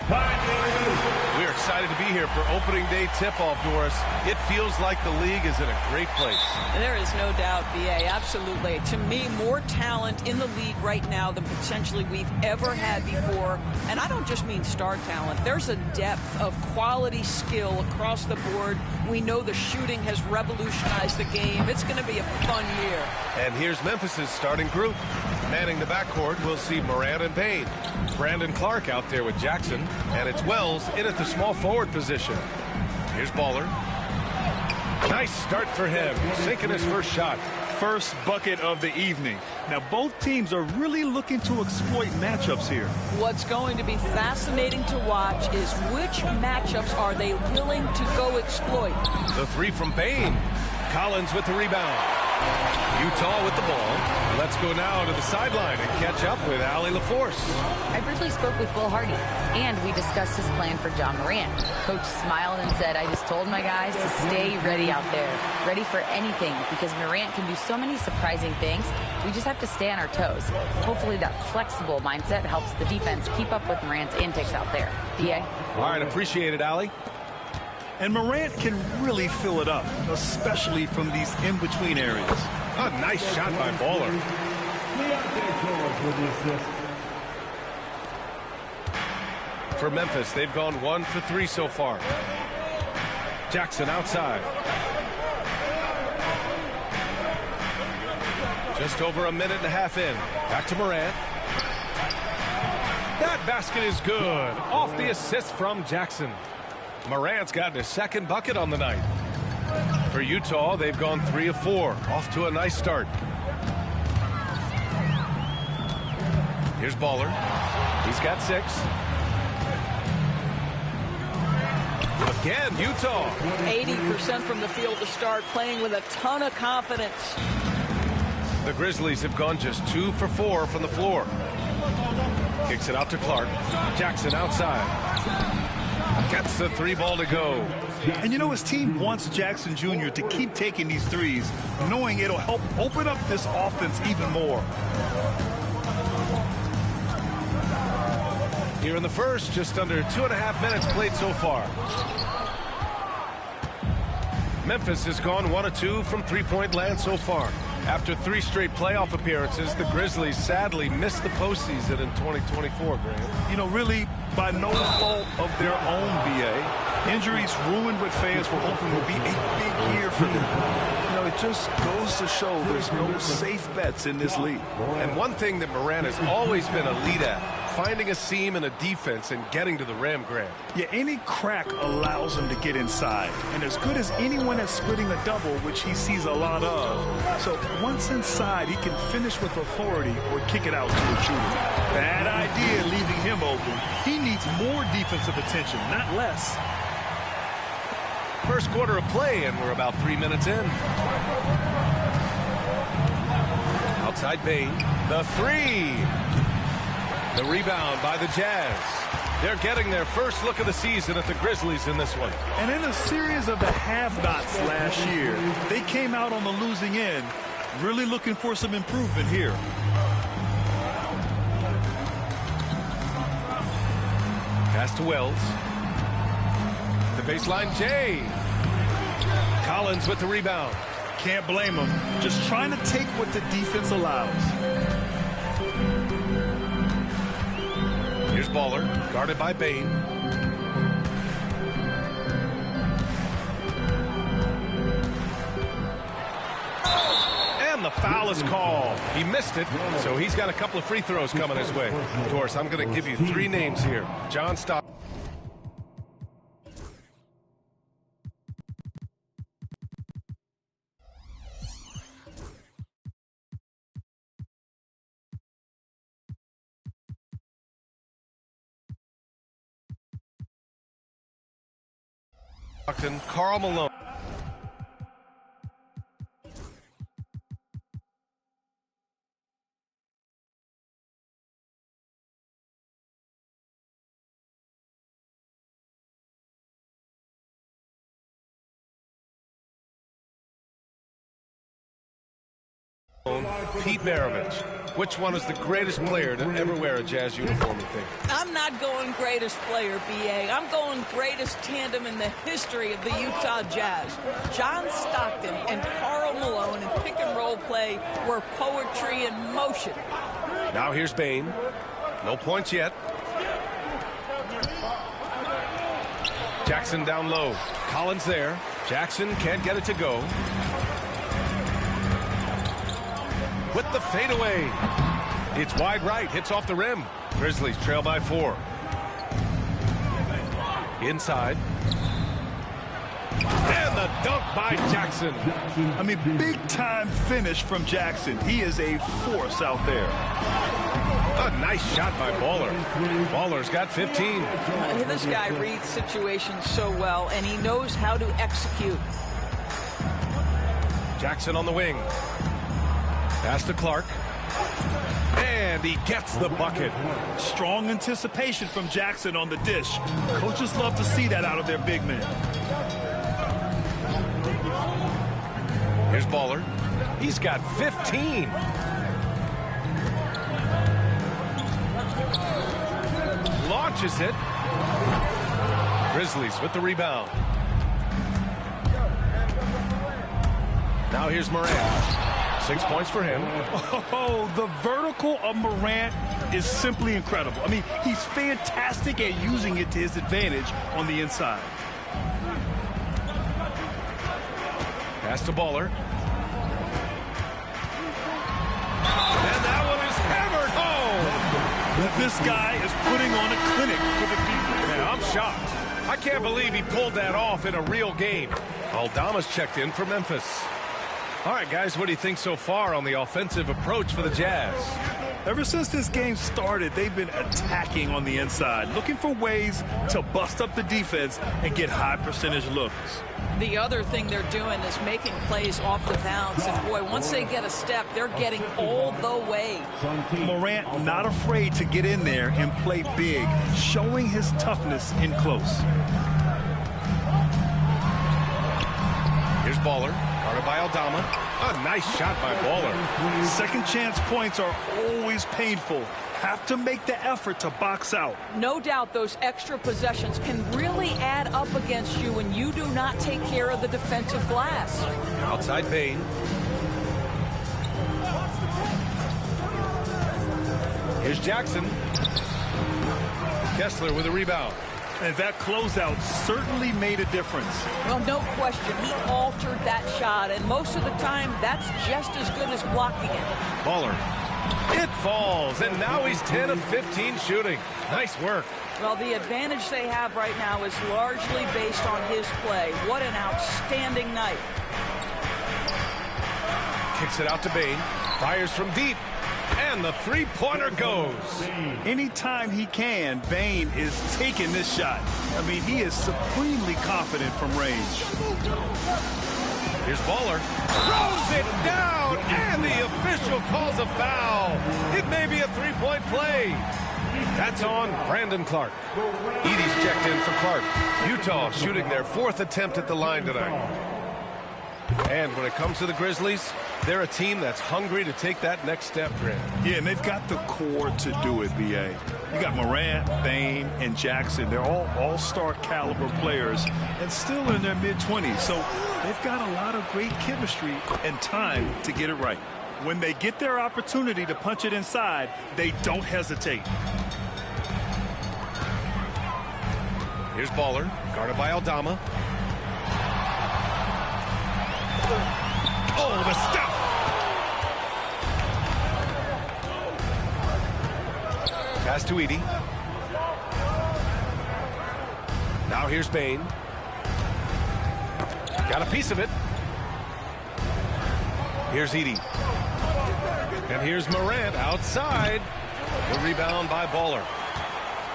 We're excited to be here for opening day tip-off, Doris. It feels like the league is in a great place. There is no doubt, B.A., absolutely. To me, more talent in the league right now than potentially we've ever had before. And I don't just mean star talent. There's a depth of quality skill across the board. We know the shooting has revolutionized the game. It's going to be a fun year. And here's Memphis's starting group. Manning the backcourt, we'll see Morant and Payne. Brandon Clark out there with Jackson. And it's Wells in at the small forward position. Here's Baller. Nice start for him, sinking his first shot. First bucket of the evening. Now, both teams are really looking to exploit matchups here. What's going to be fascinating to watch is which matchups are they willing to go exploit. The three from Payne. Collins with the rebound. Utah with the ball. Let's go now to the sideline and catch up with Allie LaForce. I briefly spoke with Will Hardy, and we discussed his plan for John Morant. Coach smiled and said, I just told my guys to stay ready out there, ready for anything, because Morant can do so many surprising things. We just have to stay on our toes. Hopefully that flexible mindset helps the defense keep up with Morant's antics out there. D.A.? All right, appreciate it, Allie. And Morant can really fill it up, especially from these in-between areas. A nice shot by Baller. For Memphis, they've gone 1 for 3 so far. Jackson outside. Just over a minute and a half in. Back to Morant. That basket is good. Off the assist from Jackson. Morant's gotten his second bucket on the night. For Utah, they've gone 3 of 4. Off to a nice start. Here's Baller. He's got 6. Again, Utah. 80% from the field to start, playing with a ton of confidence. The Grizzlies have gone just 2 for 4 from the floor. Kicks it out to Clark. Jackson outside. Gets the 3 ball to go. And you know, his team wants Jackson Jr. to keep taking these threes, knowing it'll help open up this offense even more. Here in the first, just under 2.5 minutes played so far. Memphis has gone 1 of 2 from three-point land so far. After 3 straight playoff appearances, the Grizzlies sadly missed the postseason in 2024, Graham. You know, really by no fault of their own, B.A. Injuries ruined what fans were hoping would be a big year for them. You know, it just goes to show there's no safe bets in this league. And one thing that Morant has always been elite at, finding a seam in a defense and getting to the rim, Graham. Yeah, any crack allows him to get inside. And as good as anyone at splitting a double, which he sees a lot of. So once inside, he can finish with authority or kick it out to a shooter. Bad idea leaving him open. He needs more defensive attention, not less. First quarter of play, and we're about 3 minutes in. Outside Payne. The 3. The rebound by the Jazz. They're getting their first look of the season at the Grizzlies in this one. And in a series of the have-nots last year, they came out on the losing end, really looking for some improvement here. Pass to Wells. The baseline, Jay. Collins with the rebound. Can't blame him. Just trying to take what the defense allows. Here's Baller, guarded by Payne. And the foul is called. He missed it, so he's got a couple of free throws coming his way. Doris, I'm going to give you 3 names here. John Stockton. Karl Malone. Pete Maravich. Which one is the greatest player to ever wear a Jazz uniform, you think? I'm not going greatest player, B.A. I'm going greatest tandem in the history of the Utah Jazz. John Stockton and Karl Malone in pick-and-roll play were poetry in motion. Now here's Bane. No points yet. Jackson down low. Collins there. Jackson can't get it to go. With the fadeaway. It's wide right. Hits off the rim. Grizzlies trail by 4. Inside. And the dunk by Jackson. I mean, big-time finish from Jackson. He is a force out there. A nice shot by Baller. Baller's got 15. This guy reads situations so well, and he knows how to execute. Jackson on the wing. Pass to Clark. And he gets the bucket. Strong anticipation from Jackson on the dish. Coaches love to see that out of their big men. Here's Baller. He's got 15. Launches it. Grizzlies with the rebound. Now here's Morant. 6 points for him. Oh, the vertical of Morant is simply incredible. I mean, he's fantastic at using it to his advantage on the inside. Pass to Baller. And that one is hammered home. This guy is putting on a clinic for the people. Yeah, I'm shocked. I can't believe he pulled that off in a real game. Aldama's checked in for Memphis. All right, guys, what do you think so far on the offensive approach for the Jazz? Ever since this game started, they've been attacking on the inside, looking for ways to bust up the defense and get high percentage looks. The other thing they're doing is making plays off the bounce. And, boy, once they get a step, they're getting all the way. Morant not afraid to get in there and play big, showing his toughness in close. Here's Baller. Guarded by Aldama. A nice shot by Baller. Second chance points are always painful. Have to make the effort to box out. No doubt those extra possessions can really add up against you when you do not take care of the defensive glass. Outside Bane. Here's Jackson. Kessler with a rebound. And that closeout certainly made a difference. Well, no question. He altered that shot, and most of the time, that's just as good as blocking it. Baller. It falls, and now he's 10 of 15 shooting. Nice work. Well, the advantage they have right now is largely based on his play. What an outstanding night. Kicks it out to Bane. Fires from deep. And the three-pointer goes. Anytime he can, Bane is taking this shot. I mean, he is supremely confident from range. Here's Baller. Throws it down, and the official calls a foul. It may be a three-point play. That's on Brandon Clark. Edey's checked in for Clark. Utah shooting their 4th attempt at the line tonight. And when it comes to the Grizzlies, they're a team that's hungry to take that next step, Grant. Yeah, and they've got the core to do it, B.A. You got Morant, Bane, and Jackson. They're all all-star caliber players and still in their mid-20s. So they've got a lot of great chemistry and time to get it right. When they get their opportunity to punch it inside, they don't hesitate. Here's Baller, guarded by Aldama. Oh, the step. Pass to Edey. Now here's Bane. Got a piece of it. Here's Edey. And here's Morant outside. The rebound by Baller.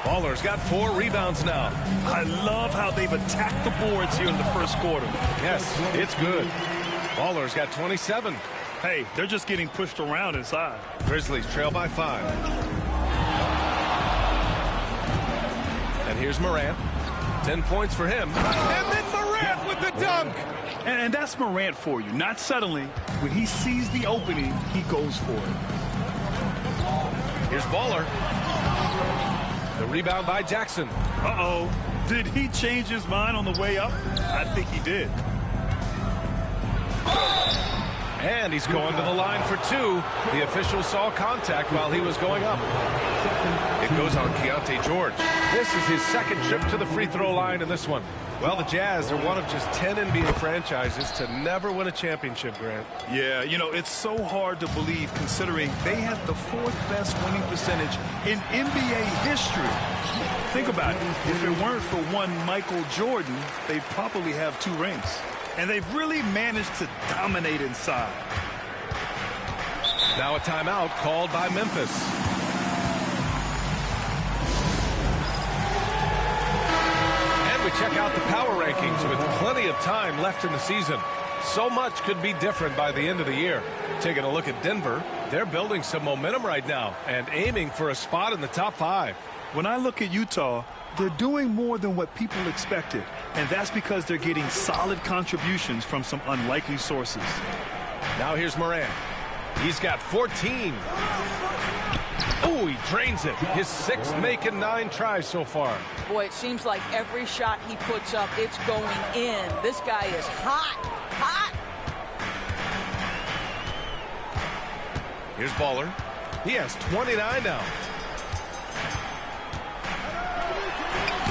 Baller's got 4 rebounds now. I love how they've attacked the boards here in the first quarter. Yes, it's good. Baller's got 27. Hey, they're just getting pushed around inside. Grizzlies trail by 5. And here's Morant. 10 points for him. And then Morant with the dunk. And that's Morant for you. Not settling. When he sees the opening, he goes for it. Here's Baller. The rebound by Jackson. Uh-oh. Did he change his mind on the way up? I think he did. And he's going to the line for two. The official saw contact while he was going up. It goes on Pt.2 George. This is his second trip to the free throw line in this one. Well, the Jazz are one of just 10 NBA franchises to never win a championship, Grant. Yeah, you know, it's so hard to believe considering they have the fourth best winning percentage in NBA history. Think about it. If it weren't for one Michael Jordan, they'd probably have 2 rings. And they've really managed to dominate inside. Now a timeout called by Memphis. And we check out the power rankings with plenty of time left in the season. So much could be different by the end of the year. Taking a look at Denver, they're building some momentum right now and aiming for a spot in the top 5. When I look at Utah, they're doing more than what people expected, and that's because they're getting solid contributions from some unlikely sources. Now here's Morant. He's got 14. Oh, he drains it. His 6th make and 9 tries so far. Boy, it seems like every shot he puts up, it's going in. This guy is hot, hot. Here's Baller. He has 29 now.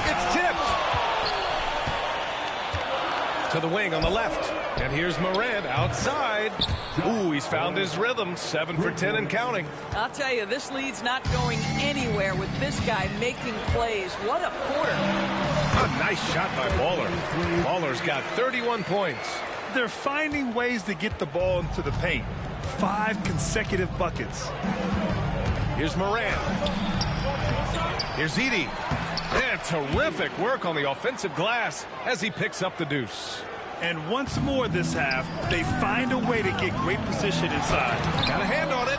It's tipped to the wing on the left. And here's Morant outside. Ooh, he's found his rhythm. 7 for 10 and counting. I'll tell you, this lead's not going anywhere with this guy making plays. What a quarter. A nice shot by Baller. Baller's got 31 points. They're finding ways to get the ball into the paint. 5 consecutive buckets. Here's Morant. Here's Edey. And terrific work on the offensive glass as he picks up the deuce. And once more this half, they find a way to get great position inside. Got a hand on it.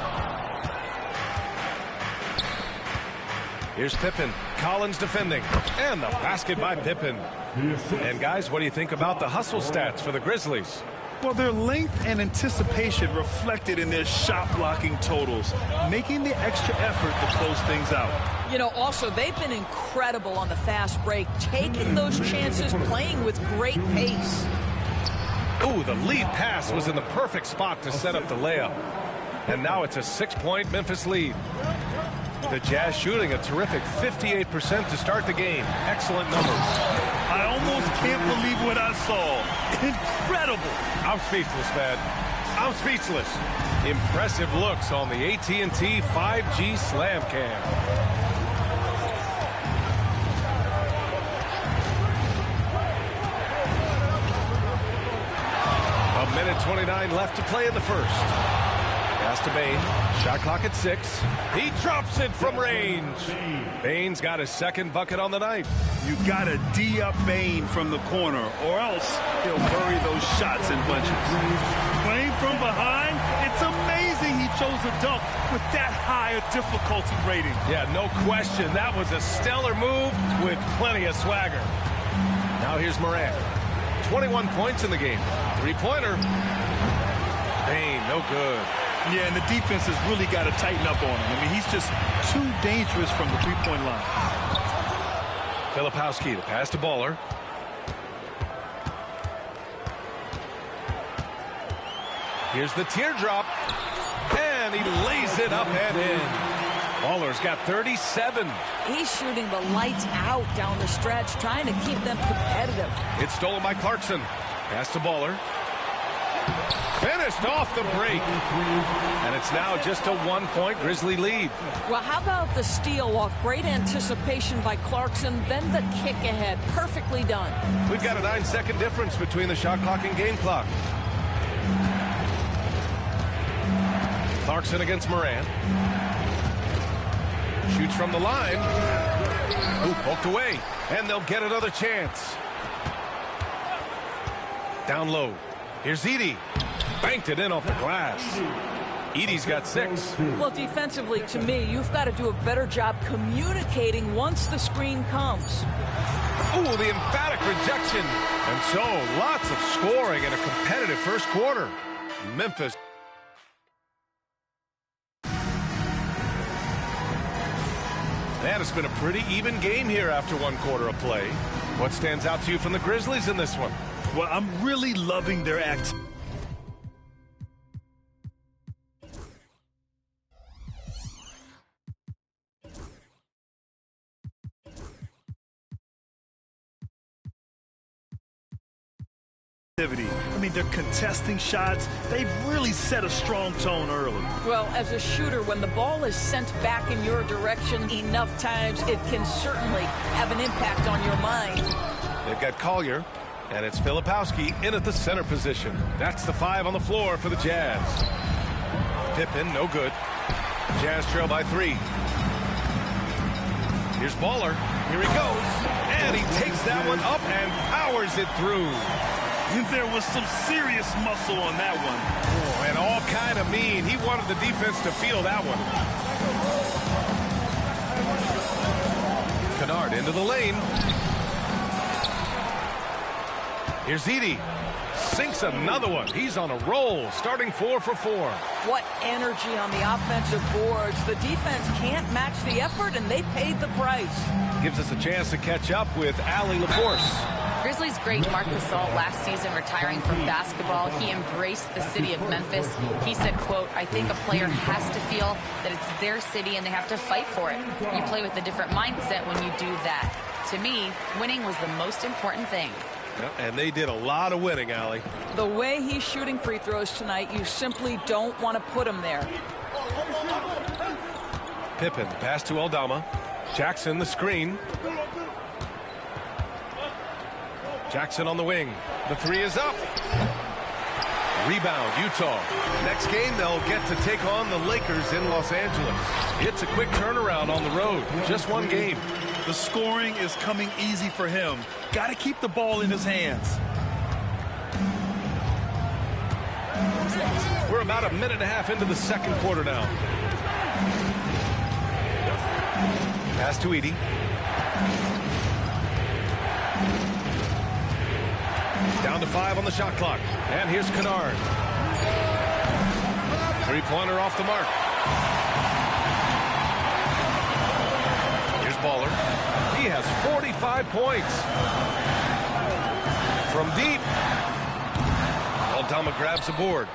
Here's Pippen. Collins defending. And the basket by Pippen. And guys, what do you think about the hustle stats for the Grizzlies? Well, their length and anticipation reflected in their shot blocking totals, making the extra effort to close things out. You know, also, they've been incredible on the fast break, taking those chances, playing with great pace. Ooh, the lead pass was in the perfect spot to set up the layup. And now it's a 6-point Memphis lead. The Jazz shooting a terrific 58% to start the game. Excellent numbers. I almost can't believe what I saw. Incredible. I'm speechless, man. I'm speechless. Impressive looks on the AT&T 5G Slam Cam. A minute 29 left to play in the first. Pass to Bane. Shot clock at 6. He drops it from range. Bane's got his 2nd bucket on the night. You got to D up Bane from the corner, or else he'll bury those shots in bunches. Playing from behind, it's amazing he chose a dunk with that high a difficulty rating. Yeah, no question. That was a stellar move with plenty of swagger. Now here's Morant. 21 points in the game. 3-pointer. Bane, no good. Yeah, and the defense has really got to tighten up on him. I mean, he's just too dangerous from the 3-point line. Filipowski, the pass to Baller. Here's the teardrop. And he lays it up and in. Baller's got 37. He's shooting the lights out down the stretch, trying to keep them competitive. It's stolen by Clarkson. Pass to Baller. Finished off the break. And it's now just a 1-point Grizzly lead. Well, how about the steal off great anticipation by Clarkson, then the kick ahead. Perfectly done. We've got a 9-second difference between the shot clock and game clock. Clarkson against Morant. Shoots from the line. Ooh, poked away. And they'll get another chance. Down low. Here's Edey. Banked it in off the glass. Edey's got 6. Well, defensively, to me, you've got to do a better job communicating once the screen comes. Ooh, the emphatic rejection. And so, lots of scoring in a competitive first quarter. Man, it's been a pretty even game here after one quarter of play. What stands out to you from the Grizzlies in this one? Well, I'm really loving their activity. I mean, they're contesting shots. They've really set a strong tone early. Well, as a shooter, when the ball is sent back in your direction enough times, it can certainly have an impact on your mind. They've got Collier, and it's Filipowski in at the center position. That's the 5 on the floor for the Jazz. Pippen, no good. Jazz trail by 3. Here's Baller. Here he goes. And he takes that one up and powers it through. There was some serious muscle on that one. Oh, and all kind of mean. He wanted the defense to feel that one. Kennard into the lane. Here's Edey. Sinks another one. He's on a roll, starting 4 for 4. What energy on the offensive boards. The defense can't match the effort, and they paid the price. Gives us a chance to catch up with Allie LaForce. Grizzlies great Marc Gasol last season retiring from basketball. He embraced the city of Memphis. He said, quote, "I think a player has to feel that it's their city and they have to fight for it. You play with a different mindset when you do that. To me, winning was the most important thing." And they did a lot of winning, Allie. The way he's shooting free throws tonight, you simply don't want to put him there. Pippen, pass to Aldama. Jackson, the screen. Jackson on the wing. The 3 is up. Rebound, Utah. Next game, they'll get to take on the Lakers in Los Angeles. It's a quick turnaround on the road. Just one game. The scoring is coming easy for him. Got to keep the ball in his hands. We're about a minute and a half into the second quarter now. Pass to Edey. Down to 5 on the shot clock. And here's Kennard. Three-pointer off the mark. Here's Baller. He has 45 points. From deep. Aldama grabs the board.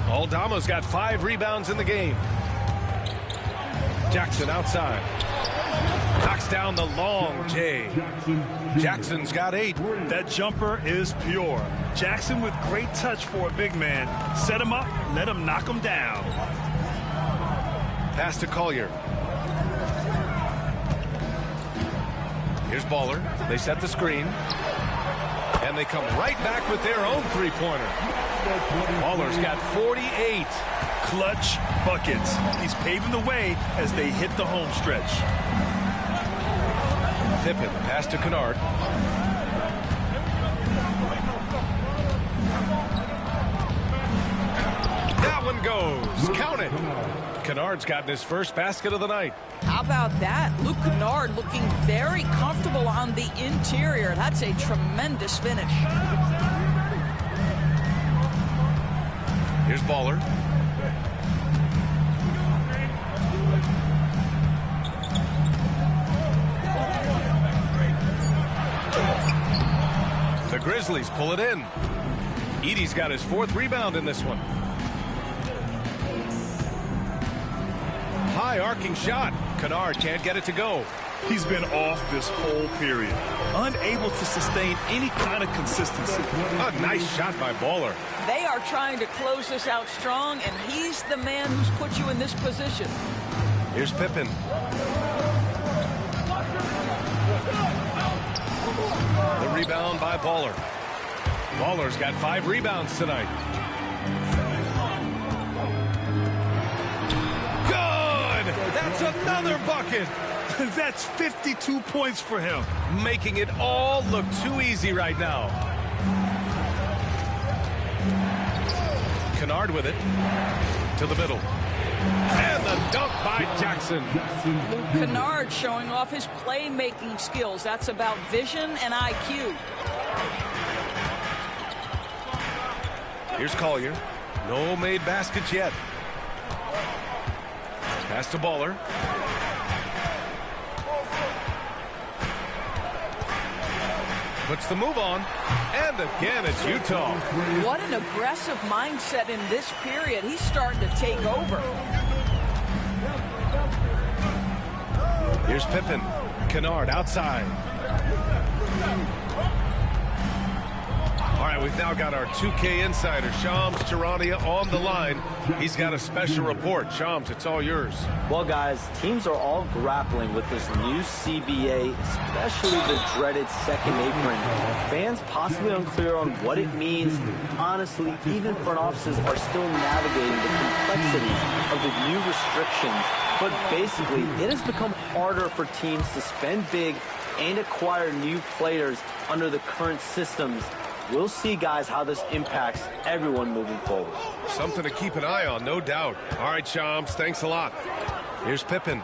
Aldama's got 5 rebounds in the game. Jackson outside. Knocks down the long J. Jackson's got 8. That jumper is pure. Jackson with great touch for a big man. Set him up, let him knock him down. Pass to Collier. Here's Baller. They set the screen. And they come right back with their own three-pointer. Baller's got 48. Clutch buckets. He's paving the way as they hit the home stretch. Pippen, pass to Kennard. That one goes. Count it. Kennard's gotten his first basket of the night. How about that? Luke Kennard looking very comfortable on the interior. That's a tremendous finish. Here's Baller. The Grizzlies pull it in. Edey's got his 4th rebound in this one. High arcing shot. Kennard can't get it to go. He's been off this whole period. Unable to sustain any kind of consistency. A nice shot by Baller. They are trying to close this out strong, and he's the man who's put you in this position. Here's Pippen. The rebound by Baller. Baller's got 5 rebounds tonight. Good! That's another bucket! That's 52 points for him. Making it all look too easy right now. Kennard with it. To the middle. And the dunk by Jackson. Luke Kennard showing off his playmaking skills. That's about vision and IQ. Here's Collier. No made baskets yet. Pass to Baller. puts the move on. And again, it's Utah. What an aggressive mindset in this period. He's starting to take over. Here's Pippen. Kennard outside. All right, we've now got our 2K insider, Shams Charania, on the line. He's got a special report. Shams, it's all yours. Well, guys, teams are all grappling with this new CBA, especially the dreaded second apron. Fans possibly unclear on what it means. Honestly, even front offices are still navigating the complexities of the new restrictions. But basically, it has become harder for teams to spend big and acquire new players under the current systems. We'll see, guys, how this impacts everyone moving forward. Something to keep an eye on, no doubt. All right, Shams, thanks a lot. Here's Pippen.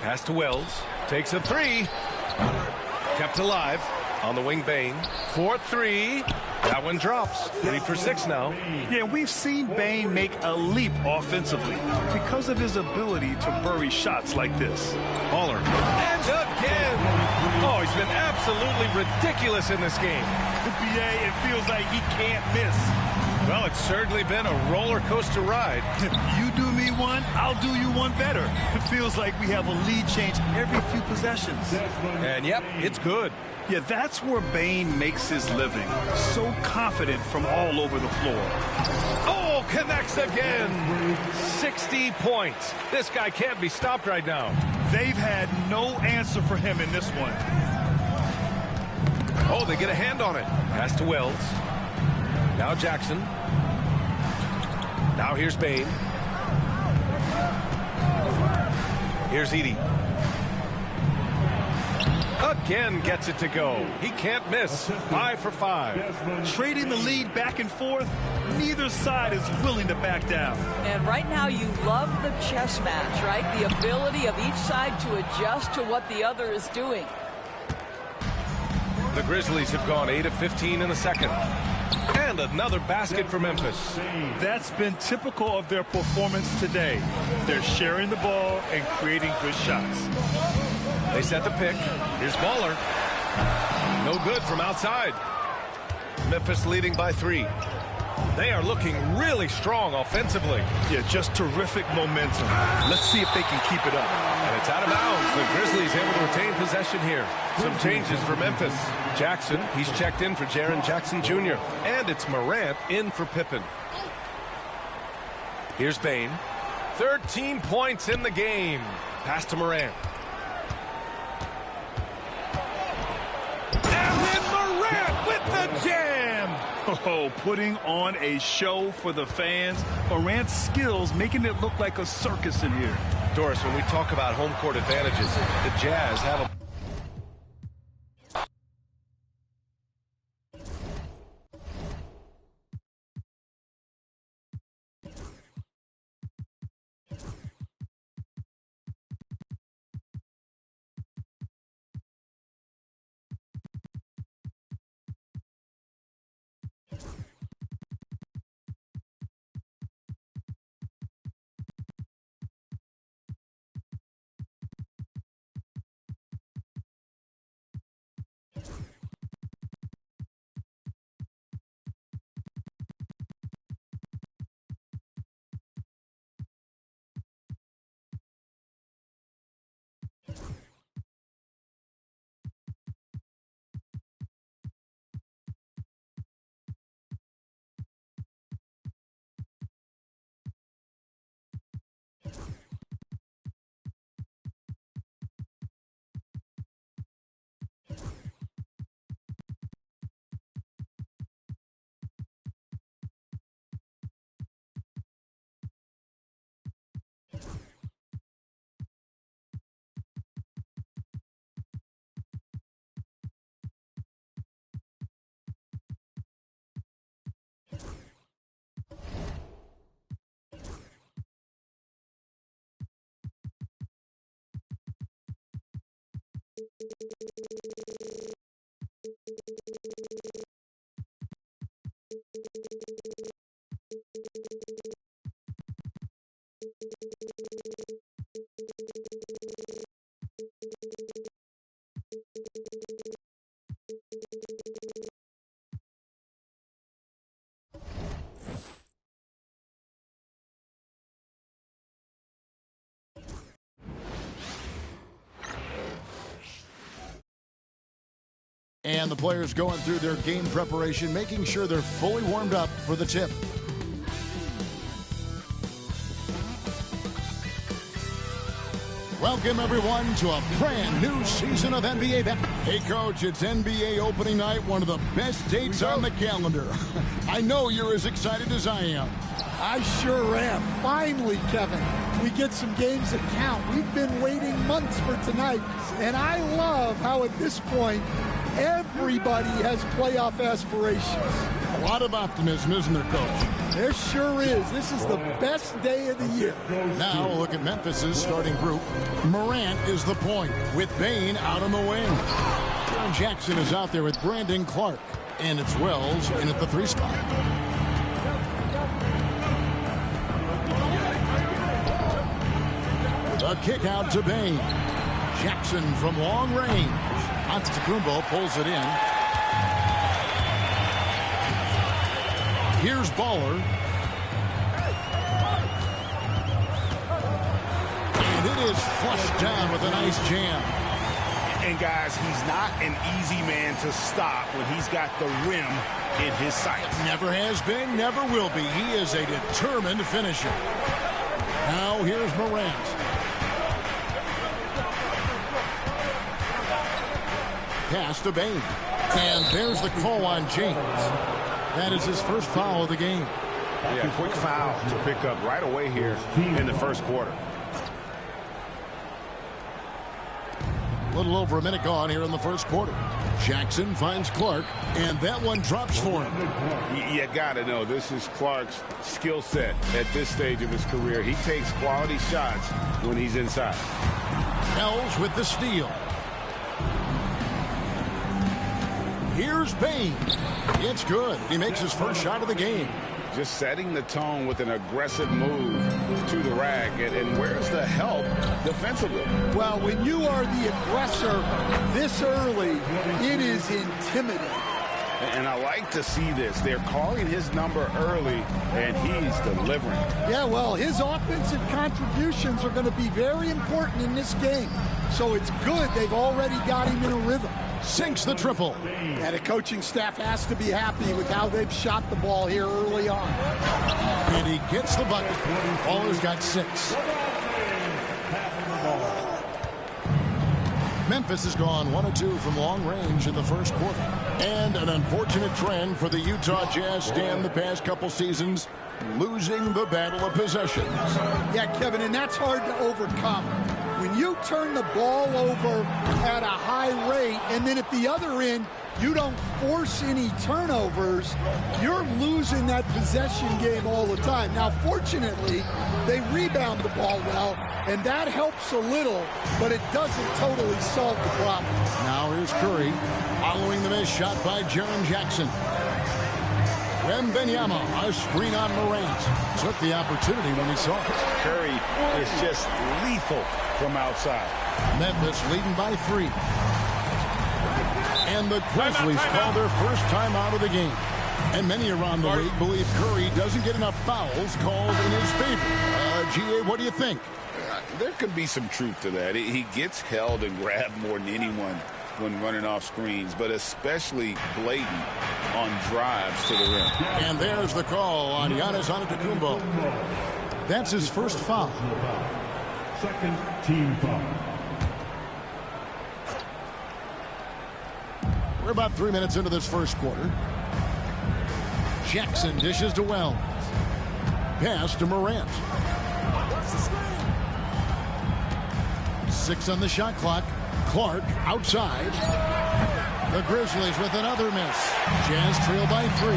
Pass to Wells. Takes a three. Kept alive. On the wing, Bane. 4-3. That one drops. 3 for 6 now. Yeah, we've seen Bane make a leap offensively because of his ability to bury shots like this. Baller. And again. Oh, he's been absolutely ridiculous in this game. The BA, it feels like he can't miss. Well, it's certainly been a roller coaster ride. You do me one, I'll do you one better. It feels like we have a lead change every few possessions. And yep, it's good. Yeah, that's where Bane makes his living. So confident from all over the floor. Oh, connects again. 60 points. This guy can't be stopped right now. They've had no answer for him in this one. Oh, they get a hand on it. Pass to Wells. Now Jackson. Now here's Bane. Here's Edey. Again gets it to go. He can't miss. 5 for 5. Trading the lead back and forth, neither side is willing to back down. And right now you love the chess match, right? The ability of each side to adjust to what the other is doing. The Grizzlies have gone 8 of 15 in the second. And another basket for Memphis. That's been typical of their performance today. They're sharing the ball and creating good shots. They set the pick. Here's Baller. No good from outside. Memphis leading by 3. They are looking really strong offensively. Yeah, just terrific momentum. Let's see if they can keep it up. And it's out of bounds. The Grizzlies able to retain possession here. Some changes for Memphis. Jackson, he's checked in for Jaren Jackson Jr. And it's Morant in for Pippen. Here's Bane. 13 points in the game. Pass to Morant. And then Morant with the jam. Oh, putting on a show for the fans. Morant's skills making it look like a circus in here. Doris, when we talk about home court advantages, the Jazz have a And the players going through their game preparation, making sure they're fully warmed up for the tip. Welcome, everyone, to a brand new season of NBA. Hey, Coach, it's NBA opening night, one of the best dates on the calendar. I know you're as excited as I am. I sure am. Finally, Kevin, we get some games that count. We've been waiting months for tonight, and I love how at this point, everybody has playoff aspirations. A lot of optimism, isn't there, Coach? There sure is. This is the best day of the year. Now look at Memphis's starting group. Morant is the point, with Bane out on the wing. Jaren Jackson is out there with Brandon Clark, and it's Wells in at the 3 spot. A kick out to Bane. Jackson from long range. Antetokounmpo pulls it in. Here's Baller. And it is flushed down with a nice jam. And guys, he's not an easy man to stop when he's got the rim in his sights. Never has been, never will be. He is a determined finisher. Now here's Morant. Pass to Bane. And there's the call on James. That is his first foul of the game. Yeah, quick foul to pick up right away here in the first quarter. A little over a minute gone here in the first quarter. Jackson finds Clark, and that one drops for him. You got to know, this is Clark's skill set at this stage of his career. He takes quality shots when he's inside. Wells with the steal. Here's Bane. It's good. He makes his first shot of the game. Just setting the tone with an aggressive move to the rack. And where's the help defensively? Well, when you are the aggressor this early, it is intimidating. And I like to see this. They're calling his number early, and he's delivering. Yeah, well, his offensive contributions are going to be very important in this game. So it's good they've already got him in a rhythm. Sinks the triple. And the coaching staff has to be happy with how they've shot the ball here early on. And he gets the bucket. Baller's got 6. Memphis has gone 1 of 2 from long range in the first quarter. And an unfortunate trend for the Utah Jazz stand the past couple seasons, losing the battle of possessions. Yeah, Kevin, and that's hard to overcome. When you turn the ball over at a high rate, and then at the other end, you don't force any turnovers, you're losing that possession game all the time. Now, fortunately, they rebound the ball well, and that helps a little, but it doesn't totally solve the problem. Now here's Curry, following the miss shot by Jaren Jackson. Wembanyama, a screen on Morant. Took the opportunity when he saw it. Curry is just lethal from outside. Memphis leading by 3. And the Grizzlies call their first time out of the game. And many around the league believe Curry doesn't get enough fouls called in his favor. GA, what do you think? There could be some truth to that. He gets held and grabbed more than anyone when running off screens, but especially blatant on drives to the rim. And there's the call on Giannis Antetokounmpo. That's his first foul. Second team foul. We're about 3 minutes into this first quarter. Jackson dishes to Wells. Pass to Morant. 6 on the shot clock. Clark outside. The Grizzlies with another miss. Jazz trail by 3.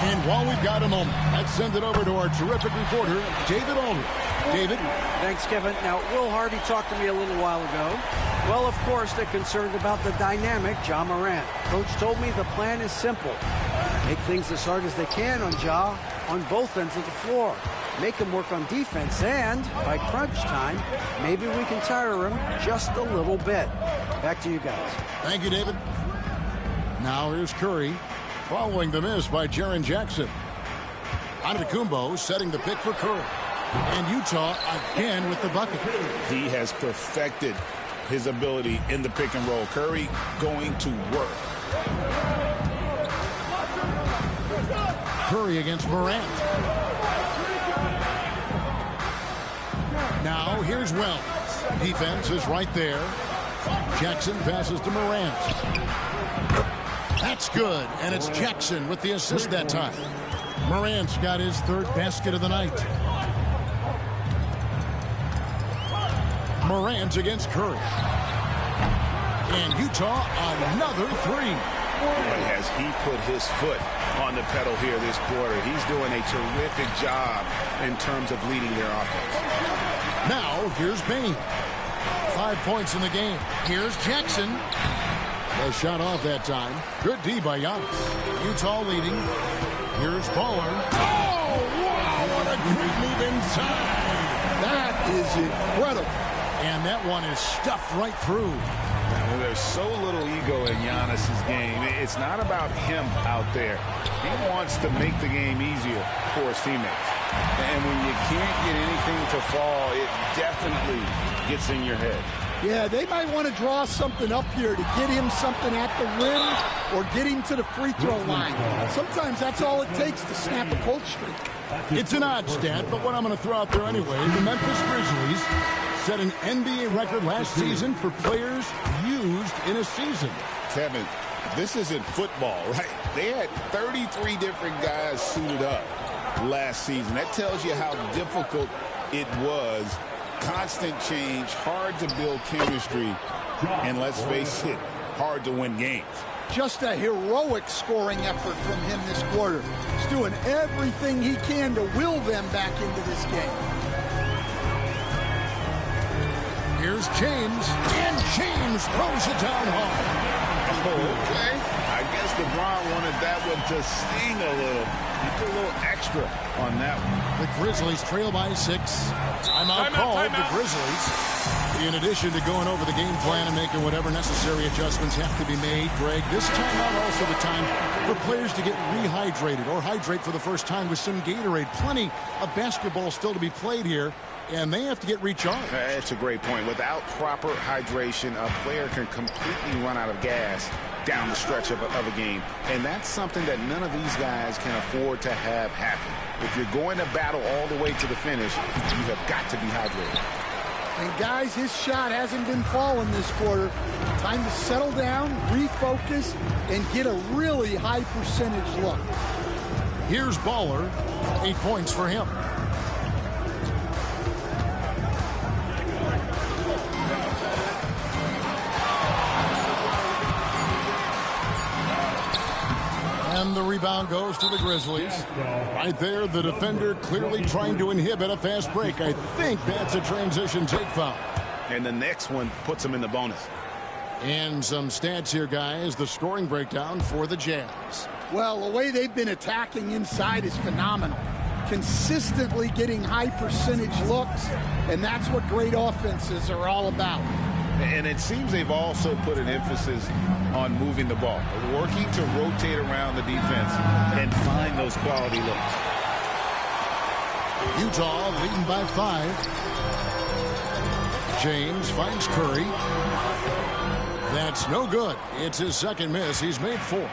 And while we've got a moment, let's send it over to our terrific reporter, David Aldridge. David? Thanks, Kevin. Now, Will Hardy talked to me a little while ago. Well, of course, they're concerned about the dynamic Ja Morant. Coach told me the plan is simple. Make things as hard as they can on Ja on both ends of the floor. Make him work on defense, and by crunch time, maybe we can tire him just a little bit. Back to you guys. Thank you, David. Now here's Curry, following the miss by Jaren Jackson. Antetokounmpo setting the pick for Curry. And Utah again with the bucket. He has perfected his ability in the pick and roll. Curry going to work Curry against Morant. Now here's Wells. Defense is right there. Jackson passes to Morant. That's good, and it's Jackson with the assist that time. Morant's got his third basket of the night. Morant against Curry. And Utah another three. Boy, has he put his foot on the pedal here this quarter. He's doing a terrific job in terms of leading their offense. Now here's Bain. 5 points in the game. Here's Jackson. A shot off that time. Good D by Giannis. Utah leading. Here's Baller. Oh, wow, what a great move inside. That is incredible. And that one is stuffed right through. There's so little ego in Giannis's game. It's not about him out there. He wants to make the game easier for his teammates. And when you can't get anything to fall, it definitely gets in your head. Yeah, they might want to draw something up here to get him something at the rim or get him to the free throw line. Sometimes that's all it takes to snap a cold streak. It's an odd stat, but what I'm going to throw out there anyway, the Memphis Grizzlies set an NBA record last season for players used in a season. Kevin, this isn't football, right? They had 33 different guys suited up last season. That tells you how difficult it was. Constant change, hard to build chemistry, and let's face it, hard to win games. Just a heroic scoring effort from him this quarter. He's doing everything he can to will them back into this game. Here's James, and James throws it down hard. Okay. I guess LeBron wanted that one to sting a little. He put a little extra on that one. The Grizzlies trail by 6. Timeout called the Grizzlies. In addition to going over the game plan and making whatever necessary adjustments have to be made, Greg, this timeout also the time for players to get rehydrated or hydrate for the first time with some Gatorade. Plenty of basketball still to be played here, and they have to get recharged. That's a great point. Without proper hydration, a player can completely run out of gas down the stretch of a game. And that's something that none of these guys can afford to have happen. If you're going to battle all the way to the finish, you have got to be hydrated. And guys, his shot hasn't been falling this quarter. Time to settle down, refocus, and get a really high percentage look. Here's Baller. 8 points for him. And the rebound goes to the Grizzlies. Right there, the defender clearly trying to inhibit a fast break. I think that's a transition take foul. And the next one puts him in the bonus. And some stats here, guys. The scoring breakdown for the Jazz. Well, the way they've been attacking inside is phenomenal. Consistently getting high percentage looks, and that's what great offenses are all about. And it seems they've also put an emphasis on moving the ball, working to rotate around the defense and find those quality looks. Utah leading by 5. James finds Curry. That's no good. It's his second miss. He's made 4.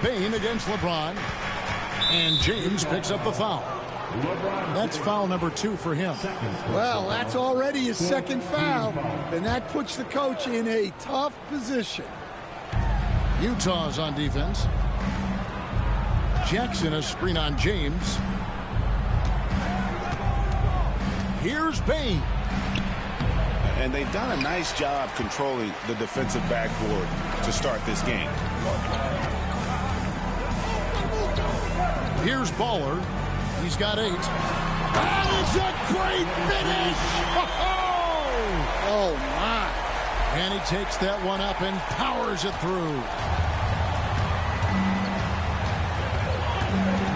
Bain against LeBron. And James picks up the foul. That's foul number 2 for him. Well, that's already his second foul, and that puts the coach in a tough position. Utah's on defense. Jackson a screen on James. Here's Bain. And they've done a nice job controlling the defensive backboard to start this game. Here's Baller. He's got 8. That is a great finish! Oh, my. And he takes that one up and powers it through.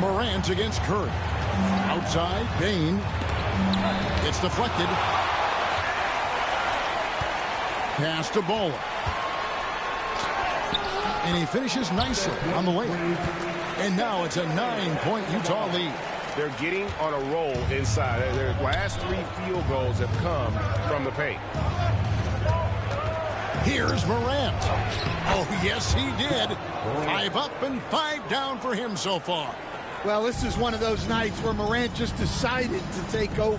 Morant against Curry. Outside, Bain. It's deflected. Pass to Baller. And he finishes nicely on the layup. And now it's a 9-point Utah lead. They're getting on a roll inside. Their last 3 field goals have come from the paint. Here's Morant. Oh, yes, he did. 5 up and 5 down for him so far. Well, this is one of those nights where Morant just decided to take over.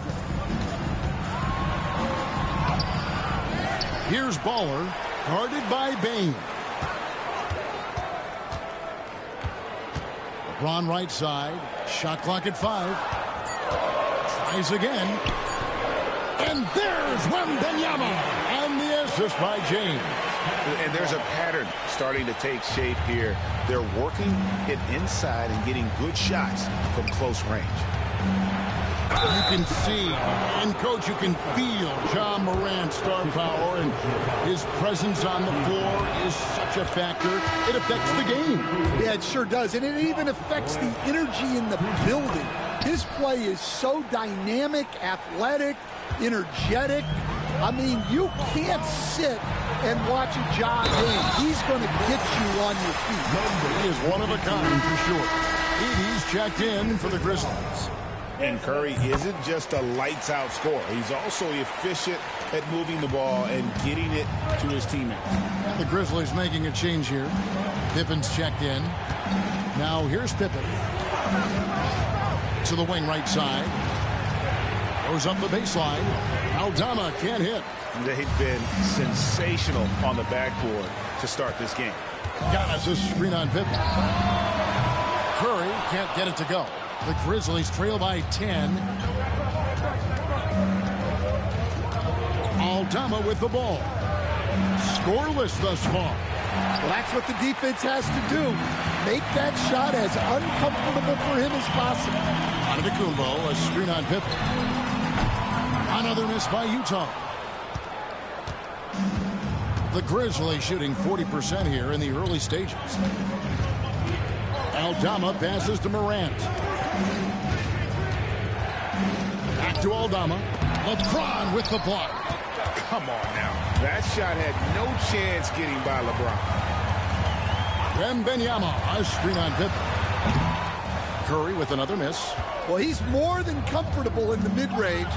Here's Baller, guarded by Bain. LeBron right side. Shot clock at 5. Tries again. And there's Wembanyama. And the assist by James. And there's a pattern starting to take shape here. They're working it inside and getting good shots from close range. You can see, and Coach, you can feel John Morant's star power, and his presence on the floor is such a factor. It affects the game. Yeah, it sure does, and it even affects the energy in the building. His play is so dynamic, athletic, energetic. I mean, you can't sit and watch a Ja game. He's going to get you on your feet. He is one of a kind for sure. He's checked in for the Grizzlies. And Curry isn't just a lights-out scorer. He's also efficient at moving the ball and getting it to his teammates. And the Grizzlies making a change here. Pippen's checked in. Now here's Pippen. To the wing right side. Goes up the baseline. Aldama can't hit. They've been sensational on the backboard to start this game. Giannis a screen on Pippen. Curry can't get it to go. The Grizzlies trail by 10. Aldama with the ball. Scoreless thus far. Well, that's what the defense has to do. Make that shot as uncomfortable for him as possible. Antetokounmpo, a screen on Pippen. Another miss by Utah. The Grizzlies shooting 40% here in the early stages. Aldama passes to Morant. Back to Aldama. LeBron with the block. Come on now. That shot had no chance getting by LeBron. Wembanyama, a screen on Pippen. Curry with another miss. Well, he's more than comfortable in the mid-range,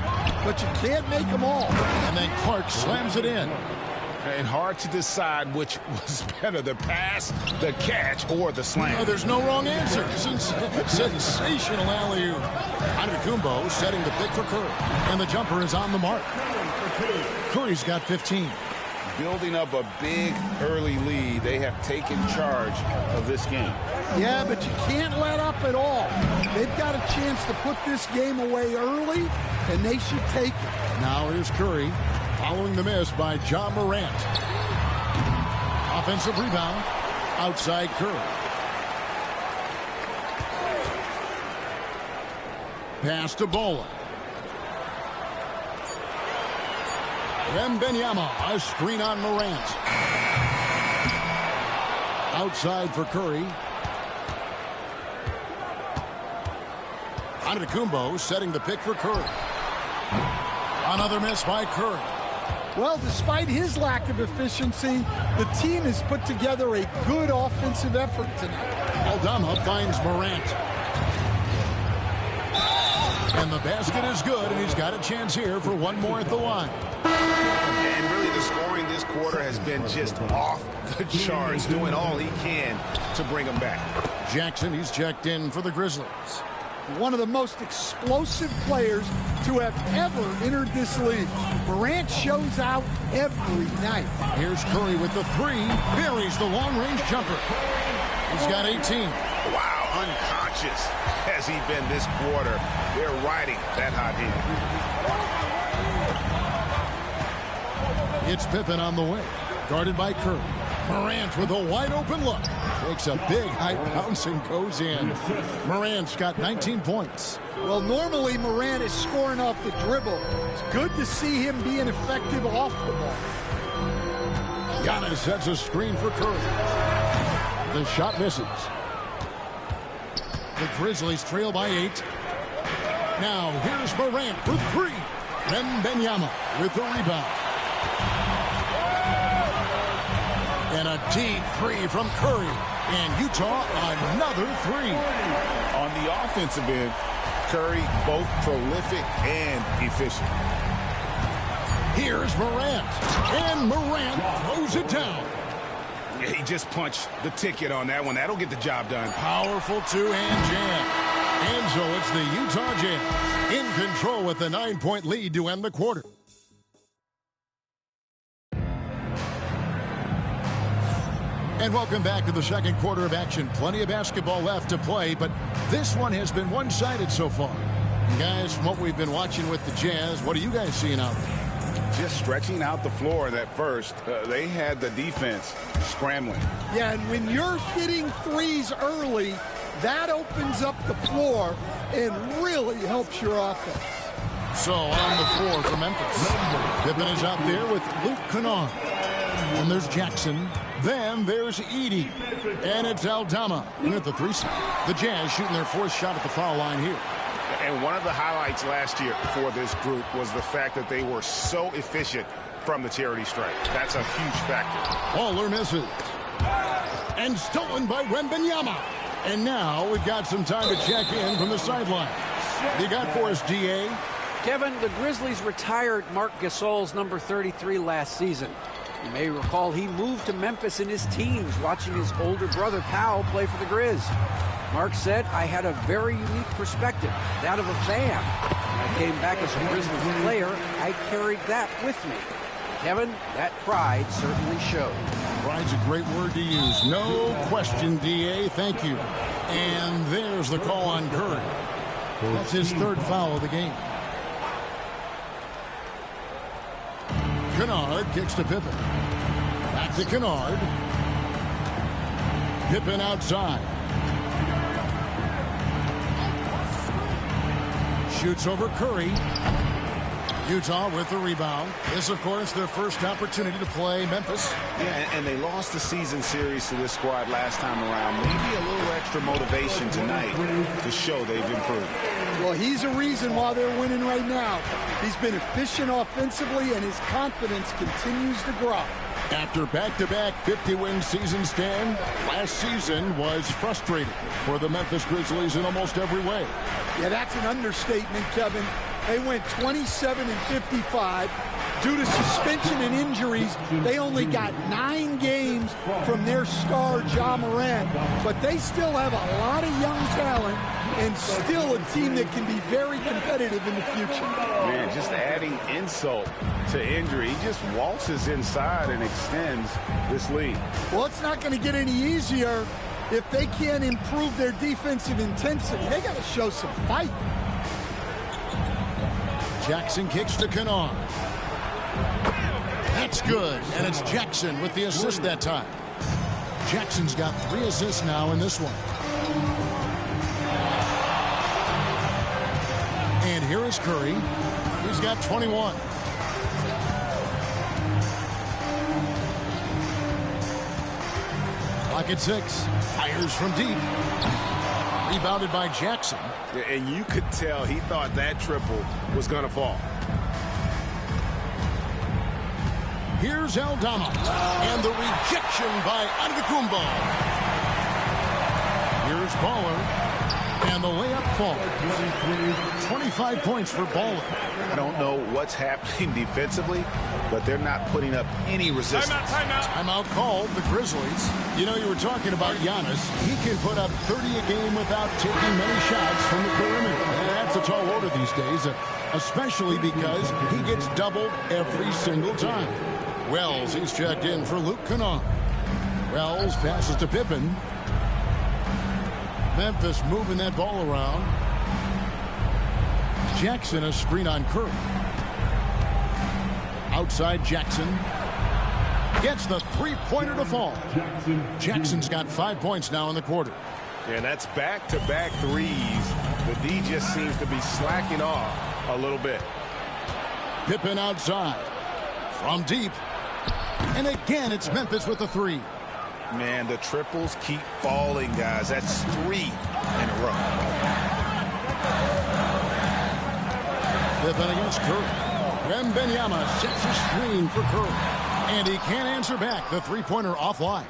but you can't make them all. And then Clark slams it in. And hard to decide which was better, the pass, the catch, or the slam. Oh, there's no wrong answer. Sensational alley-oop. Antetokounmpo setting the pick for Curry. And the jumper is on the mark. Curry's got 15. Building up a big early lead, they have taken charge of this game. Yeah, but you can't let up at all. They've got a chance to put this game away early, and they should take it. Now here's Curry. Following the miss by John Morant. Offensive rebound. Outside Curry. Pass to Bola. Wembanyama, a screen on Morant. Outside for Curry. Antetokounmpo setting the pick for Curry. Another miss by Curry. Well, despite his lack of efficiency, the team has put together a good offensive effort tonight. Aldama finds Morant. And the basket is good, and he's got a chance here for one more at the line. And really the scoring this quarter has been just off the charts, doing all he can to bring them back. Jackson, he's checked in for the Grizzlies. One of the most explosive players to have ever entered this league. Morant shows out every night. Here's Curry with the three. Buries the long-range jumper. He's got 18. Wow, unconscious has he been this quarter. They're riding that hot hand. It's Pippen on the way. Guarded by Curry. Morant with a wide-open look. Takes a big high bounce and goes in. Morant's got 19 points. Well, normally Morant is scoring off the dribble. It's good to see him being effective off the ball. Giannis sets a screen for Curry. The shot misses. The Grizzlies trail by 8. Now here's Morant for 3. Wembanyama with the rebound. And a deep three from Curry. And Utah, another 3. On the offensive end, Curry both prolific and efficient. Here's Morant. And Morant throws it down. Yeah, he just punched the ticket on that one. That'll get the job done. Powerful two-hand jam. And so it's the Utah Jazz in control with a 9-point lead to end the quarter. And welcome back to the second quarter of action. Plenty of basketball left to play, but this one has been one-sided so far. And guys, from what we've been watching with the Jazz, what are you guys seeing out there? Just stretching out the floor in that first. They had the defense scrambling. Yeah, and when you're hitting threes early, that opens up the floor and really helps your offense. So on the floor for Memphis. Pippen is out there with Luke Kennard. And there's Jackson. Then there's Edey. And it's Aldama in at the 3-side. The Jazz shooting their fourth shot at the foul line here. And one of the highlights last year for this group was the fact that they were so efficient from the charity stripe. That's a huge factor. Waller misses. And stolen by Wembanyama. And now we've got some time to check in from the sideline. You got for us, DA? Kevin, the Grizzlies retired Marc Gasol's number 33 last season. You may recall he moved to Memphis in his teens, watching his older brother Powell play for the Grizz. Mark said, I had a very unique perspective, that of a fan. When I came back as a Grizzlies player, I carried that with me. Kevin, that pride certainly showed. Pride's a great word to use. No question, DA. Thank you. And there's the call on Curry. That's his third foul of the game. Kennard kicks to Pippen. Back to Kennard. Pippen outside. Shoots over Curry. Utah with the rebound. This, of course, their first opportunity to play Memphis. Yeah, and they lost the season series to this squad last time around. Maybe a little extra motivation tonight to show they've improved. Well, he's a reason why they're winning right now. He's been efficient offensively, and his confidence continues to grow. After back-to-back 50-win seasons, Stan, last season was frustrating for the Memphis Grizzlies in almost every way. Yeah, that's an understatement, Kevin. They went 27-55. Due to suspension and injuries, they only got 9 games from their star, Ja Morant. But they still have a lot of young talent and still a team that can be very competitive in the future. Man, just adding insult to injury. He just waltzes inside and extends this lead. Well, it's not going to get any easier if they can't improve their defensive intensity. They got to show some fight. Jackson kicks to Kennard. That's good, and it's Jackson with the assist that time. Jackson's got 3 assists now in this one. And here is Curry. He's got 21. Clock at 6. Fires from deep. Rebounded by Jackson. And you could tell he thought that triple was going to fall. Here's Aldama. And the rejection by Antetokounmpo. Here's Baller. And the layup falls. 25 points for Baller. I don't know what's happening defensively, but they're not putting up any resistance. Timeout called, the Grizzlies. You know, you were talking about Giannis. He can put up 30 a game without taking many shots from the perimeter. And that's a tall order these days, especially because he gets doubled every single time. Wells, he's checked in for Luke Kennard. Wells passes to Pippen. Memphis moving that ball around. Jackson a screen on Curry. Outside Jackson. Gets the three-pointer to fall. Jackson's got 5 points now in the quarter. And that's back-to-back threes. The D just seems to be slacking off a little bit. Pippen outside. From deep. And again, it's Memphis with the 3. Man, the triples keep falling, guys. That's 3 in a row. Pippen against Curry. Wembanyama sets a screen for Curry. And he can't answer back. The three-pointer offline.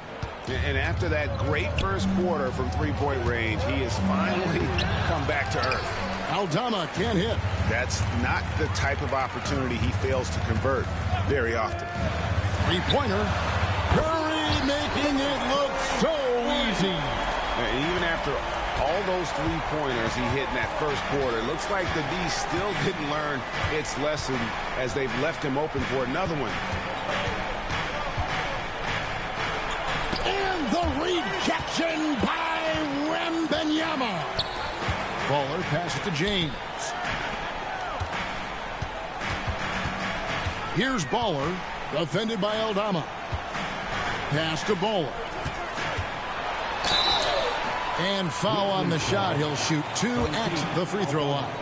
And after that great first quarter from three-point range, he has finally come back to earth. Aldama can't hit. That's not the type of opportunity he fails to convert very often. Three-pointer. Curry making it look so easy. And even after all those three-pointers he hit in that first quarter, it looks like the D still didn't learn its lesson as they've left him open for another one. And the rejection by Wembanyama. Baller passes to James. Here's Baller, defended by Aldama. Pass to Baller. And foul on the shot. He'll shoot 2 at the free throw line.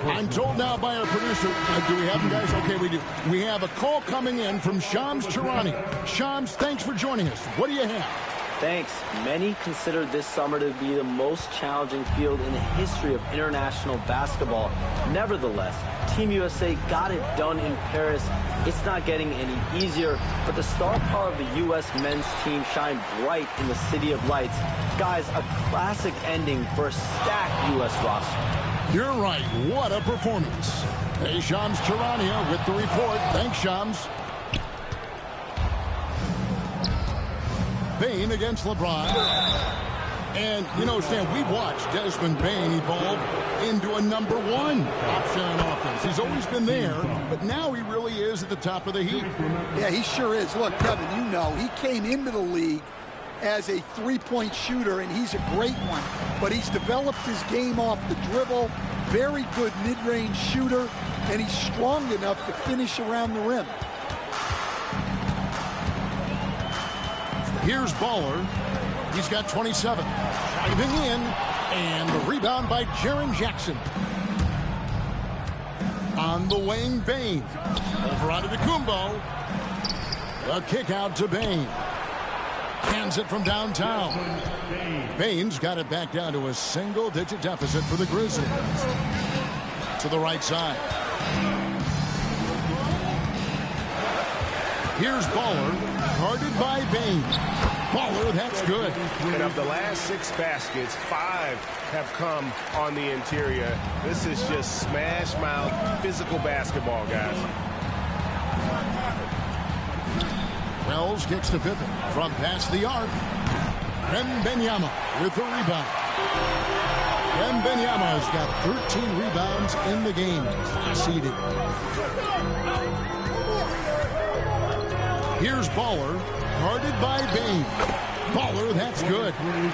I'm told now by our producer, do we have them, guys? Okay, we do. We have a call coming in from Shams Charania. Shams, thanks for joining us. What do you have? Thanks. Many consider this summer to be the most challenging field in the history of international basketball. Nevertheless, Team USA got it done in Paris. It's not getting any easier, but the star power of the U.S. men's team shined bright in the City of Lights. Guys, a classic ending for a stacked U.S. roster. You're right. What a performance. Hey, Shams Charania with the report. Thanks, Shams. Bane against LeBron. And, you know, Stan, we've watched Desmond Bane evolve into a number 1 option on offense. He's always been there, but now he really is at the top of the heap. Yeah, he sure is. Look, Kevin, you know, he came into the league as a three-point shooter, and he's a great one. But he's developed his game off the dribble, very good mid-range shooter, and he's strong enough to finish around the rim. Here's Baller. He's got 27. Driving in, and the rebound by Jaren Jackson. On the wing, Bane. Over onto Kumbo. A kick out to Bane. Hands it from downtown. Bane's got it back down to a single-digit deficit for the Grizzlies. To the right side. Here's Baller. Guarded by Bane. Baller, that's good. And of the last 6 baskets, 5 have come on the interior. This is just smash-mouth, physical basketball, guys. Wells kicks to Pippen from past the arc. Wembanyama with the rebound. Wembanyama has got 13 rebounds in the game. Class eating. Here's Baller, guarded by Bane. Baller, that's good.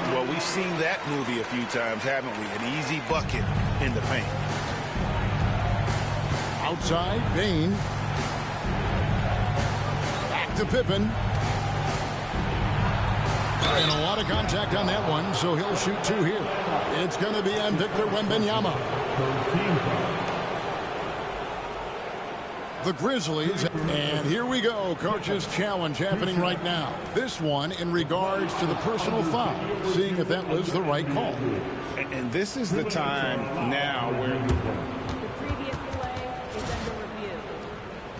Well, we've seen that movie a few times, haven't we? An easy bucket in the paint. Outside, Bane. Back to Pippen. And a lot of contact on that one, so he'll shoot 2 here. It's going to be on Victor Wembanyama. The Grizzlies, and here we go. Coach's challenge happening right now. This one in regards to the personal foul, seeing if that was the right call. And this is the time now where the previous play is under review.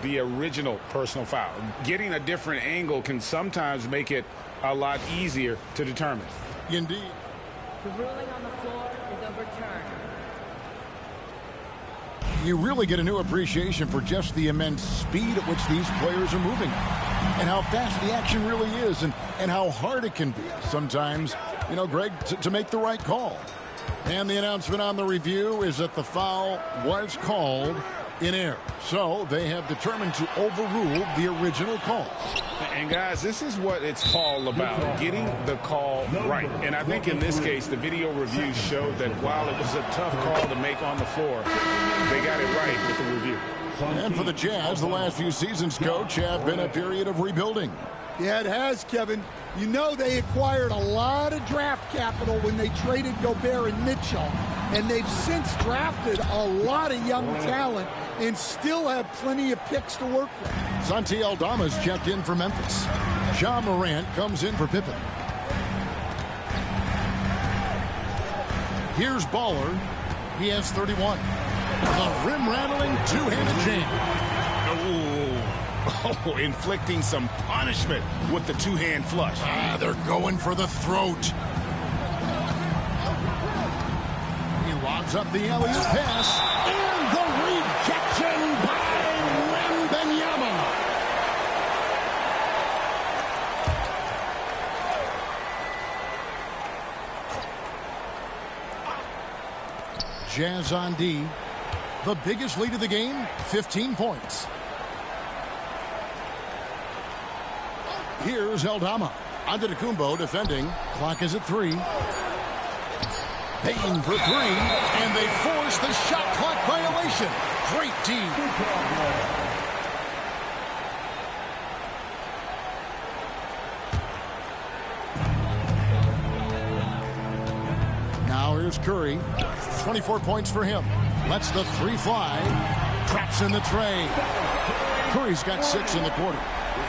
The original personal foul. Getting a different angle can sometimes make it a lot easier to determine. Indeed. The ruling on the floor is overturned. You really get a new appreciation for just the immense speed at which these players are moving and how fast the action really is and how hard it can be sometimes, you know, Greg, to make the right call. And the announcement on the review is that the foul was called in error. So they have determined to overrule the original call. And guys, this is what it's all about, getting the call right. And I think in this case, the video review showed that while it was a tough call to make on the floor, they got it right with the review. And for the Jazz, the last few seasons, Coach, have been a period of rebuilding. Yeah, it has, Kevin. You know they acquired a lot of draft capital when they traded Gobert and Mitchell. And they've since drafted a lot of young talent and still have plenty of picks to work with. Santi Aldama's checked in for Memphis. Ja Morant comes in for Pippen. Here's Baller. He has 31. The rim-rattling two-handed jam. Oh, inflicting some punishment with the two-hand flush. They're going for the throat. He lobs Gives up the alley-oop pass. And the rejection by Wembanyama. Jazz on D. The biggest lead of the game, 15 points. Here's Aldama. Antetokounmpo defending. Clock is at 3. Payton for 3. And they force the shot clock violation. Great D. Now here's Curry. 24 points for him. Lets the 3 fly. Traps in the tray. Curry's got 6 in the quarter.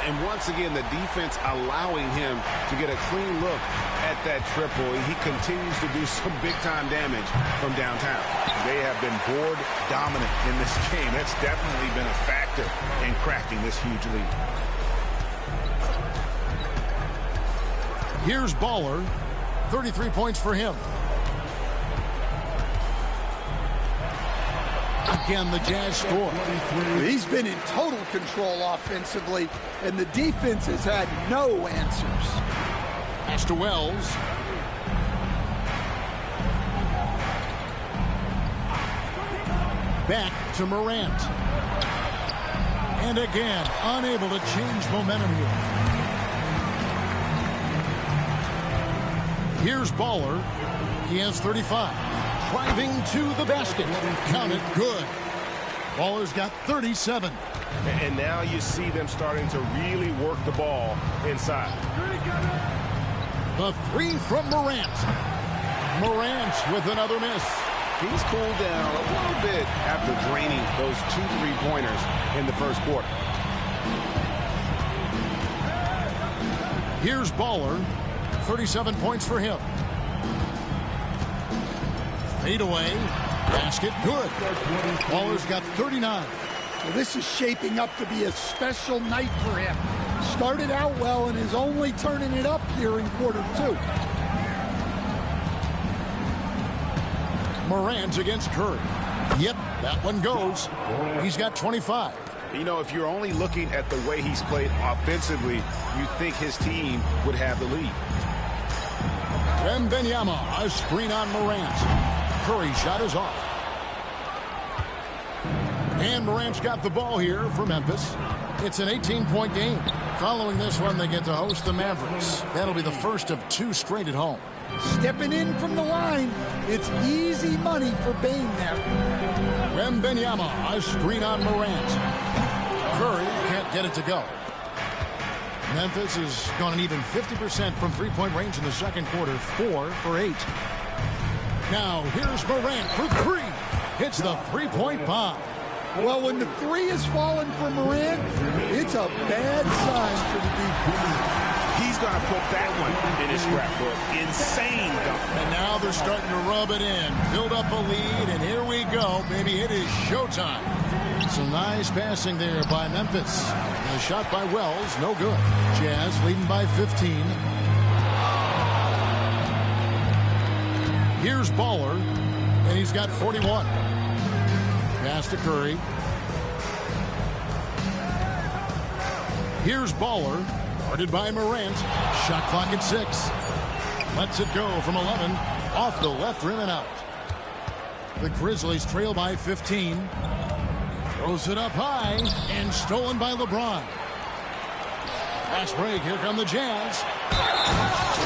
And once again, the defense allowing him to get a clean look at that triple. He continues to do some big-time damage from downtown. They have been board dominant in this game. That's definitely been a factor in crafting this huge lead. Here's Baller. 33 points for him. Again, the Jazz score. He's been in total control offensively, and the defense has had no answers. Pass to Wells. Back to Morant. And again, unable to change momentum here. Here's Baller. He has 35. Driving to the basket. Count it, good. Baller's got 37. And now you see them starting to really work the ball inside. The 3 from Morant. Morant with another miss. He's cooled down a little bit after draining those 2 3-pointers in the first quarter. Here's Baller. 37 points for him. Fade away. Basket good. Baller's got 39. Well, this is shaping up to be a special night for him. Started out well and is only turning it up here in quarter 2. Morant against Curry. Yep, that one goes. He's got 25. You know, if you're only looking at the way he's played offensively, you think his team would have the lead. Wembanyama, a screen on Morant. Curry shot is off. And Morant's got the ball here for Memphis. It's an 18-point game. Following this one, they get to host the Mavericks. That'll be the first of 2 straight at home. Stepping in from the line, it's easy money for Bane there. Wembanyama, a screen on Morant. Curry can't get it to go. Memphis has gone an even 50% from three-point range in the second quarter, 4 for 8. Now here's Morant for 3. Hits the 3-point bomb. Well, when the 3 is falling for Morant, it's a bad sign for the defense. He's going to put that one in his scrapbook. Insane dunk. And now they're starting to rub it in. Build up a lead, and here we go, baby. It is showtime. Some nice passing there by Memphis. A shot by Wells, no good. Jazz leading by 15. Here's Baller, and he's got 41. Pass to Curry. Here's Baller, guarded by Morant. Shot clock at 6. Lets it go from 11. Off the left rim and out. The Grizzlies trail by 15. Throws it up high and stolen by LeBron. Fast break. Here come the Jazz.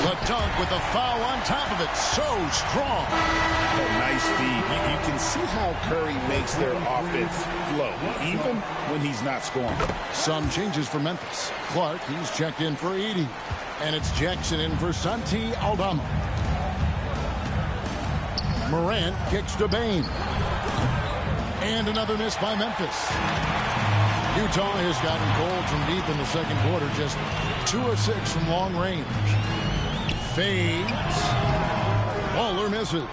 The dunk with the foul on top of it. So strong. Oh, nice feed. You can see how Curry makes their offense flow, even when he's not scoring. Some changes for Memphis. Clark, he's checked in for 80. And it's Jackson in for Santi Aldama. Morant kicks to Bane. And another miss by Memphis. Utah has gotten cold from deep in the second quarter. Just 2 of 6 from long range. Fades. Baller misses.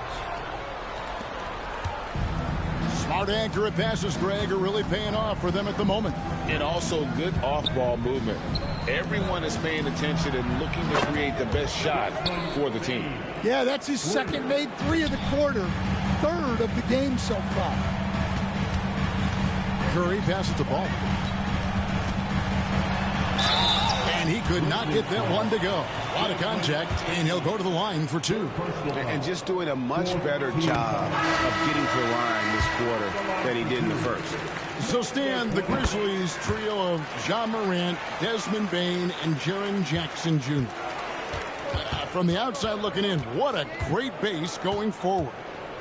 Smart, accurate passes, Greg, are really paying off for them at the moment. And also good off-ball movement. Everyone is paying attention and looking to create the best shot for the team. Yeah, that's his second made 3 of the quarter. 3rd of the game so far. Curry passes the ball. And he could not get that one to go. A lot of contact, and he'll go to the line for 2. And just doing a much better job of getting to the line this quarter than he did in the first. So, Stan, the Grizzlies trio of Ja Morant, Desmond Bane, and Jaren Jackson Jr. From the outside looking in, what a great base going forward.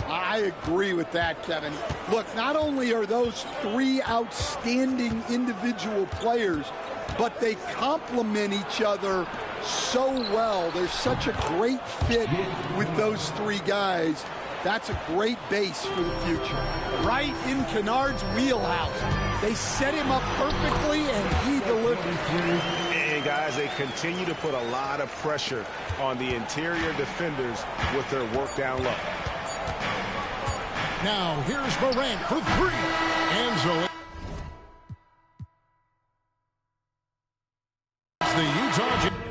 I agree with that, Kevin. Look, not only are those 3 outstanding individual players, but they complement each other so well. There's such a great fit with those 3 guys. That's a great base for the future. Right in Kennard's wheelhouse. They set him up perfectly, and he delivered. And, guys, they continue to put a lot of pressure on the interior defenders with their work down low. Now, here's Morant for 3. Angela. The Utah Jazz.